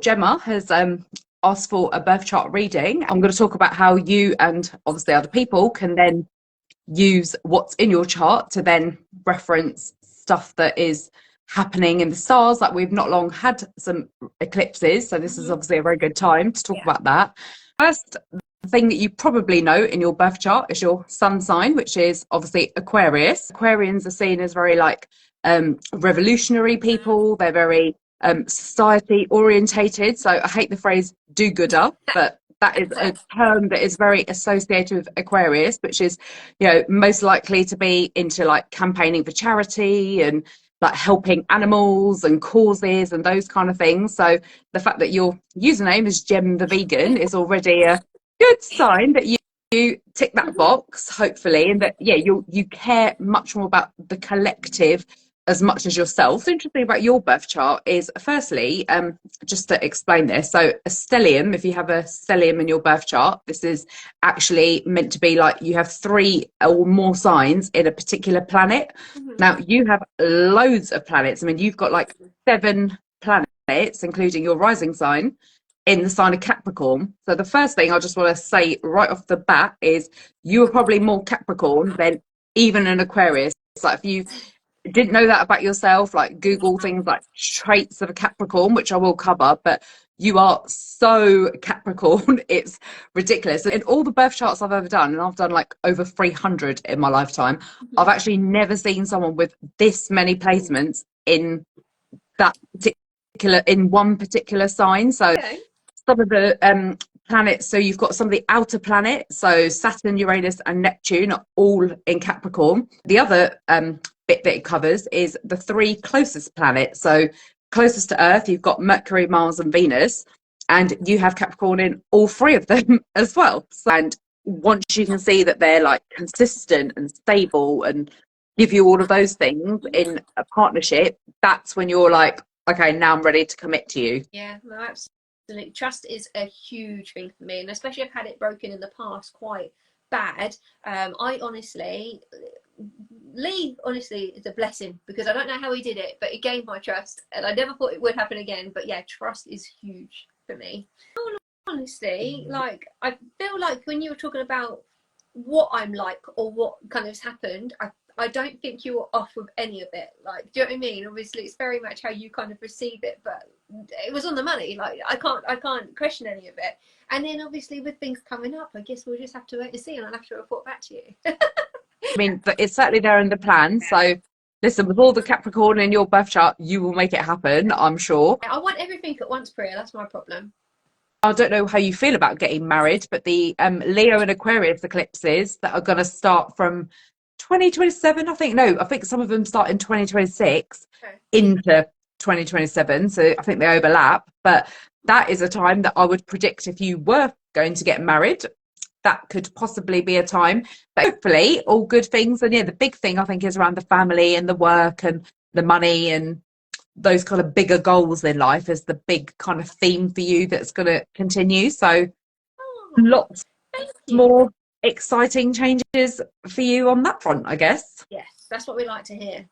Gemma has asked for a birth chart reading. I'm going to talk about how you and obviously other people can then use what's in your chart to then reference stuff that is happening in the stars. Like we've not long had some eclipses, so this is obviously a very good time to talk about that. First thing that you probably know in your birth chart is your sun sign, which is obviously Aquarius. Aquarians are seen as very like revolutionary people. They're very society orientated. So I hate the phrase do-gooder, but that is a term that is very associated with Aquarius, which is, you know, most likely to be into like campaigning for charity and like helping animals and causes and those kind of things. So the fact that your username is Gem the Vegan is already a good sign that you tick that box, hopefully, and that you care much more about the collective as much as yourself. What's interesting about your birth chart is, firstly, just to explain this, so a stellium, if you have a stellium in your birth chart, this is actually meant to be like you have 3 or more signs in a particular planet. Now you have loads of planets. I mean, you've got like 7 planets, including your rising sign, in the sign of Capricorn. So the first thing I just want to say right off the bat is you are probably more Capricorn than even an Aquarius. Like if you didn't know that about yourself, like Google things like traits of a Capricorn, which I will cover, but you are so Capricorn, it's ridiculous. In all the birth charts I've ever done, and I've done like over 300 in my lifetime, I've actually never seen someone with this many placements in that particular, in one particular sign. So some of the planets, so you've got some of the outer planets, so Saturn, Uranus and Neptune are all in Capricorn. The other bit that it covers is the 3 closest planets. So closest to Earth, you've got Mercury, Mars and Venus, and you have Capricorn in all 3 of them as well. So, and once you can see that they're like consistent and stable and give you all of those things in a partnership, that's when you're like, okay, now I'm ready to commit to you. Yeah, no, absolutely. Trust is a huge thing for me, and especially I've had it broken in the past quite bad. Lee honestly is a blessing, because I don't know how he did it, but he gained my trust, and I never thought it would happen again. But yeah, trust is huge for me. Honestly, like I feel like when you were talking about what I'm like or what kind of has happened, I don't think you were off with any of it. Like, do you know what I mean? Obviously, it's very much how you kind of receive it, but it was on the money. Like, I can't question any of it. And then obviously with things coming up, I guess we'll just have to wait and see, and I'll have to report back to you. I mean, it's certainly there in the plan. So listen, with all the Capricorn in your birth chart, you will make it happen, I'm sure. I want everything at once, Priya. That's my problem. I don't know how you feel about getting married, but the Leo and Aquarius eclipses that are going to start from 2027, I think some of them start in 2026 into 2027, so I think they overlap. But that is a time that I would predict, if you were going to get married, that could possibly be a time. But hopefully all good things. And yeah, the big thing I think is around the family and the work and the money and those kind of bigger goals in life is the big kind of theme for you that's going to continue. So lots more exciting changes for you on that front, I guess. Yes, that's what we like to hear.